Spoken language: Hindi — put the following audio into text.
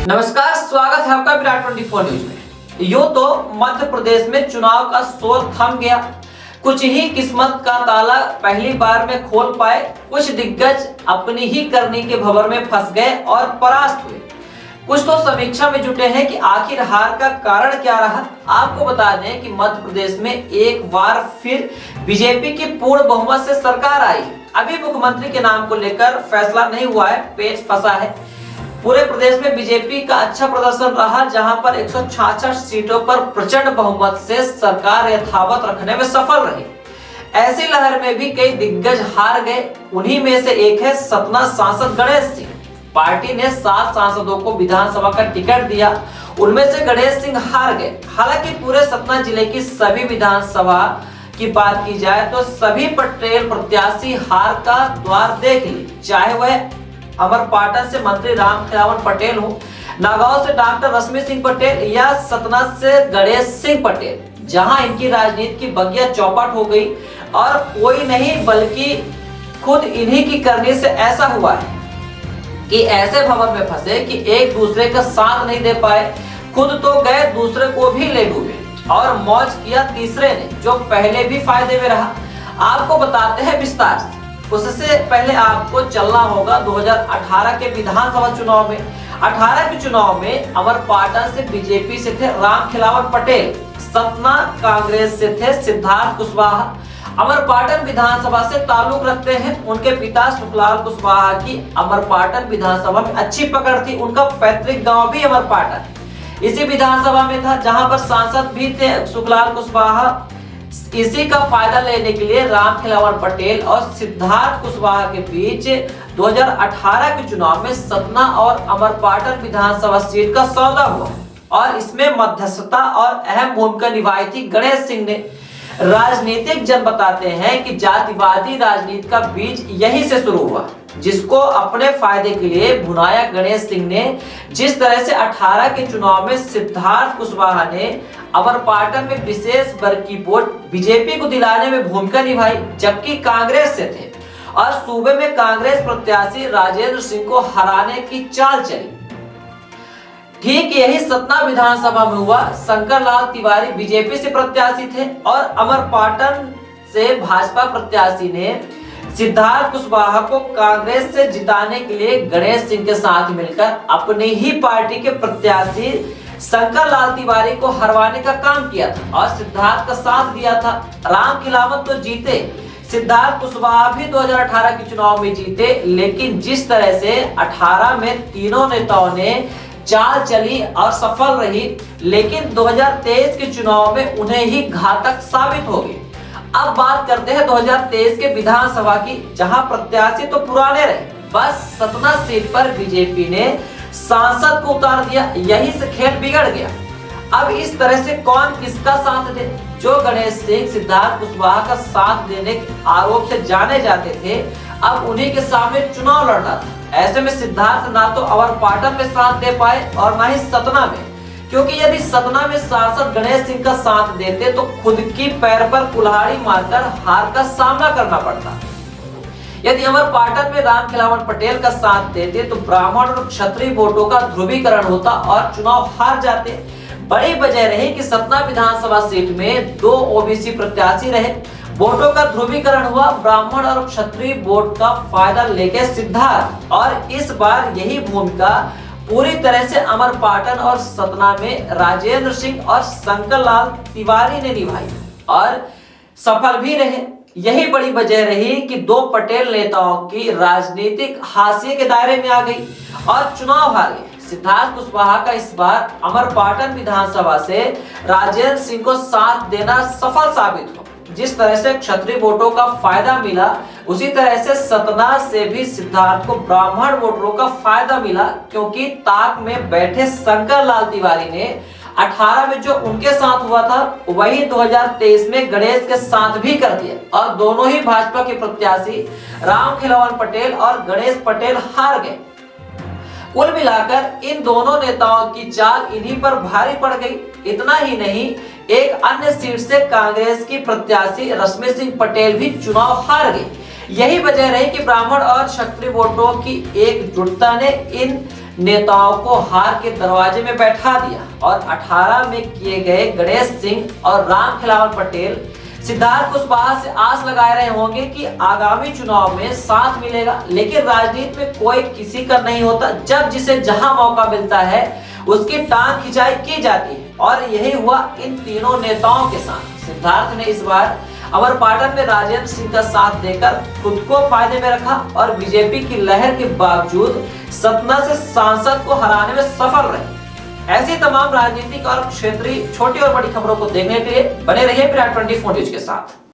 नमस्कार, स्वागत है आपका विराट 24 न्यूज में। यूं तो मध्य प्रदेश में चुनाव का शोर थम गया। कुछ ही किस्मत का ताला पहली बार में खोल पाए, कुछ दिग्गज अपनी ही करनी के भंवर में फंस गए और परास्त हुए। कुछ तो समीक्षा में जुटे हैं कि आखिर हार का कारण क्या रहा। आपको बता दें कि मध्य प्रदेश में एक बार फिर बीजेपी की पूर्ण बहुमत से सरकार आई। अभी मुख्यमंत्री के नाम को लेकर फैसला नहीं हुआ है, पेच फंसा है। पूरे प्रदेश में बीजेपी का अच्छा प्रदर्शन रहा, जहां पर 166 सीटों पर प्रचंड बहुमत से सरकार यथावत रखने में सफल रही। ऐसी लहर में भी कई दिग्गज हार गए। उन्हीं में से एक है सतना सांसद गणेश सिंह। पार्टी ने 7 सांसदों को विधानसभा का टिकट दिया, उनमें से गणेश सिंह हार गए। हालांकि पूरे सतना जिले की सभी विधानसभा की बात की जाए तो सभी पटेल प्रत्याशी हार का द्वार देख ली, चाहे वह अमरपाटन से मंत्री रामखिलावन पटेल हो, नागांव से डॉक्टर रश्मि सिंह पटेल या सतना से गणेश सिंह पटेल, जहां इनकी राजनीति की बगिया चौपट हो गई। और कोई नहीं बल्कि खुद इन्हीं की करनी से ऐसा हुआ है कि ऐसे भंवर में फंसे कि एक दूसरे का साथ नहीं दे पाए। खुद तो गए, दूसरे को भी ले डूबे और मौज किया तीसरे ने, जो पहले भी फायदे में रहा। आपको बताते हैं विस्तार से। उससे पहले आपको चलना होगा 2018 के विधानसभा चुनाव में। 18 के चुनाव में अमरपाटन से बीजेपी से थे रामखिलावन पटेल, सतना कांग्रेस से थे सिद्धार्थ कुशवाहा। अमरपाटन विधानसभा से ताल्लुक रखते हैं। उनके पिता सुखलाल कुशवाहा की अमरपाटन विधानसभा में अच्छी पकड़ थी। उनका पैतृक गांव भी अमरपाटन इसी विधानसभा में था, जहां पर सांसद भी थे सुखलाल कुशवाहा। इसी का फायदा लेने के लिए रामखिलावन पटेल और सिद्धार्थ कुशवाहा के बीच 2018 के चुनाव में सतना और अमरपाटन विधानसभा सीट का सौदा हुआ और इसमें मध्यस्थता और अहम भूमिका निभाई थी गणेश सिंह ने। राजनीतिक जन बताते हैं कि जातिवादी राजनीति का बीज यहीं से शुरू हुआ, जिसको अपने फायदे के लिए भुनाया गणेश सिंह ने। जिस तरह से 18 के चुनाव में सिद्धार्थ कुशवाहा ने अमरपाटन में विशेष वर्ग की वोट बीजेपी को दिलाने में भूमिका निभाई, जबकि कांग्रेस से थे और सूबे में कांग्रेस प्रत्याशी राजेंद्र सिंह को हराने की चाल चली। ठीक यही सतना विधानसभा में हुआ। शंकर लाल तिवारी बीजेपी से प्रत्याशी थे और अमरपाटन से भाजपा प्रत्याशी ने सिद्धार्थ कुशवाहा को कांग्रेस से जिताने के लिए गणेश सिंह के साथ मिलकर अपनी ही पार्टी के प्रत्याशी शंकर लाल तिवारी को हरवाने का काम किया था और सिद्धार्थ का साथ दिया था। रामखिलावन तो जीते, सिद्धार्थ कुशवाहा भी 2018 के चुनाव में जीते, लेकिन जिस तरह से 18 में तीनों नेताओं ने चाल चली और सफल रही, लेकिन 2023 के चुनाव में उन्हें ही घातक साबित हो गई। अब बात करते हैं 2023 के विधानसभा की, जहां प्रत्याशी तो पुराने रहे, बस सतना सीट पर बीजेपी ने सांसद को उतार दिया। यही से खेल बिगड़ गया। अब इस तरह से कौन किसका साथ दे? जो गणेश सिंह सिद्धार्थ कुशवाहा का साथ देने के आरोप से जाने जाते थे, अब उन्हीं के सामने चुनाव लड़ना था। ऐसे में सिद्धार्थ ना तो अमरपाटन में साथ दे पाए और ना ही सतना में, क्योंकि यदि सतना में सांसद गणेश सिंह का साथ देते तो खुद की पैर पर कुल्हाड़ी मारकर हार का सामना करना पड़ता। यदि अमरपाटन में रामखिलावन पटेल का साथ देते तो ब्राह्मण और क्षत्रिय वोटों का ध्रुवीकरण होता और चुनाव हार जाते। बड़ी वजह रही कि सतना विधानसभा सीट में 2 ओबीसी प्रत्याशी रहे। वोटों का ध्रुवीकरण हुआ, ब्राह्मण और क्षत्रिय वोट का फायदा लेके सिद्धार्थ, और इस बार यही भूमिका पूरी तरह से अमरपाटन और सतना में राजेंद्र सिंह और शंकर लाल तिवारी ने निभाई और सफल भी रहे। यही बड़ी वजह रही कि 2 पटेल नेताओं की राजनीतिक हाशिए के दायरे में आ गई और चुनाव हार गए। सिद्धार्थ कुशवाहा का इस बार अमरपाटन विधानसभा से राजेंद्र सिंह को साथ देना सफल साबित हो। जिस तरह से क्षत्रिय वोटों का फायदा मिला, उसी तरह से सतना से भी सिद्धार्थ को ब्राह्मण वोटरों का फायदा मिला, क्योंकि ताक में बैठे शंकर लाल तिवारी ने 18 में जो उनके साथ हुआ था वही 2023 में गणेश के साथ भी कर दिया और दोनों ही भाजपा के प्रत्याशी रामखिलावन पटेल और गणेश पटेल हार गए। कुल मिलाकर इन दोनों नेताओं की चाल इन्हीं पर भारी पड़ गई। इतना ही नहीं, एक अन्य सीट से कांग्रेस की प्रत्याशी रश्मि सिंह पटेल भी चुनाव हार गई। यही वजह रही कि ब्राह्मण और क्षत्रिय वोटरों की एकजुटता ने इन नेताओं को हार के दरवाजे में बैठा दिया और 18 में किए गए गणेश सिंह और राम खिलावन पटेल सिद्धार्थ कुशवाहा से आस लगाए रहे होंगे कि आगामी चुनाव में साथ मिलेगा, लेकिन राजनीति में कोई किसी का नहीं होता। जब जिसे जहां मौका मिलता है उसकी टांग खिंचाई की जाती है और यही हुआ इन तीनों नेताओं के साथ। सिद्धार्थ ने इस बार अमरपाटन में राजेंद्र सिंह का साथ देकर खुद को फायदे में रखा और बीजेपी की लहर के बावजूद सतना से सांसद को हराने में सफल रहे। ऐसी तमाम राजनीतिक और क्षेत्रीय छोटी और बड़ी खबरों को देखने के लिए बने रहिए विराट 24 न्यूज के साथ।